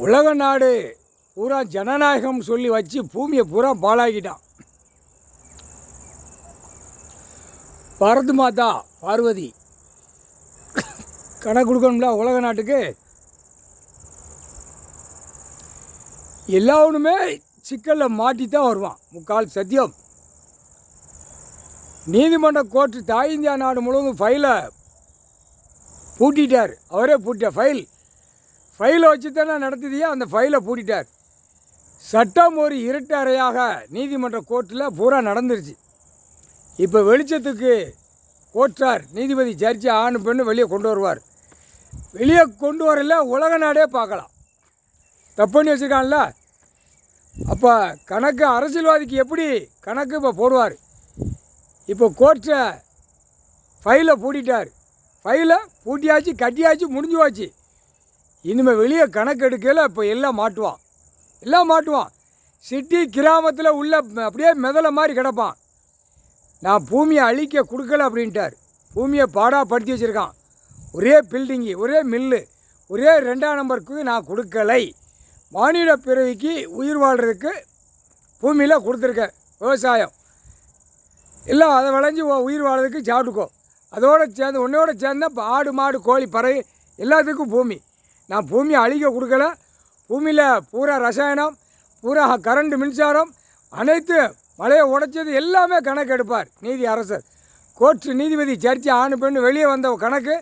உலக நாடு பூரா ஜனநாயகம் சொல்லி வச்சு பூமியை பூரா பாழாக்கிட்டான். பாரத மாதா பார்வதி கணக்கு கொடுக்கணும்ல உலக நாட்டுக்கு. எல்லாவனுமே சிக்கலில் மாட்டித்தான் வருவான். முக்கால் சத்தியம். நீதிமன்ற கோர்ட்டு தாய் இந்தியா நாடு முழுவதும் ஃபைலை பூட்டிட்டார். அவரே பூட்டிட்டார். ஃபைலை வச்சு தானே நடத்துதியே, அந்த ஃபைலை பூட்டிட்டார். சட்டம் ஒரு இருட்டு அறையாக நீதிமன்ற கோர்ட்டில் பூரா நடந்துருச்சு. இப்போ வெளிச்சத்துக்கு கோர்ட்டார் நீதிபதி ஜட்ஜி ஆண் பெண்ணு வெளியே கொண்டு வருவார். வெளியே கொண்டு வரல உலக நாடே பார்க்கலாம். தப்பு பண்ணி வச்சுருக்கான்ல. அப்போ கணக்கு அரசியல்வாதிக்கு எப்படி கணக்கு இப்போ போடுவார். இப்போ கோர்ட்டை ஃபைலை பூட்டிட்டார். ஃபைலை பூட்டியாச்சு, கட்டியாச்சு, முடிஞ்சு போச்சு. இனிமேல் வெளியே கணக்கு எடுக்கல. இப்போ எல்லாம் மாட்டுவான். சிட்டி கிராமத்தில் உள்ள அப்படியே மிதலை மாதிரி கிடப்பான். நான் பூமியை அழிக்க கொடுக்கல அப்படின்ட்டார். பூமியை பாடாப்படுத்தி வச்சுருக்கான். ஒரே பில்டிங்கு, ஒரே மில்லு, ஒரே 2ஆம் நம்பருக்கு நான் கொடுக்கலை. மானிட பிறவிக்கு உயிர் வாழ்கிறதுக்கு பூமியில் கொடுத்துருக்கேன். விவசாயம் எல்லாம் அதை விளைஞ்சி உயிர் வாழ்றதுக்கு சாப்பிட்டுக்கோ. அதோடு சேர்ந்து உன்னையோட சேர்ந்த ஆடு மாடு கோழி பறவை எல்லாத்துக்கும் பூமி. நான் பூமியை அழிக்க கொடுக்கல. பூமியில் பூரா ரசாயனம், பூரா கரண்ட் மின்சாரம், அனைத்து மழையை உடைச்சது எல்லாமே கணக்கு எடுப்பார் நீதி அரசர். கோர்ட்டு நீதிபதி ஜட்ஜி ஆண் பெண்ணு வெளியே வந்த கணக்கு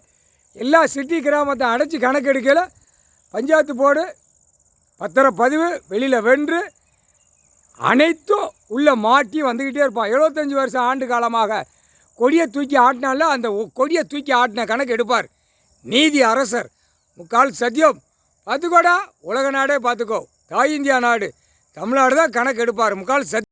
எல்லா சிட்டி கிராமத்தை அடைச்சி கணக்கு எடுக்கல. பஞ்சாயத்து போர்டு பத்திரப்பதிவு வெளியில் வென்று அனைத்தும் உள்ளே மாட்டி வந்துக்கிட்டே இருப்பான். 75 வருஷம் ஆண்டு காலமாக கொடியை தூக்கி ஆட்டினால அந்த கொடியை தூக்கி ஆட்டின கணக்கு எடுப்பார் நீதி அரசர். முக்கால் சத்தியம். பார்த்துக்கோடா, உலக நாடே பார்த்துக்கோ. தாய் இந்தியா நாடு தமிழ்நாடு தான் கணக்கு எடுப்பார். முக்கால் சத்தியம்.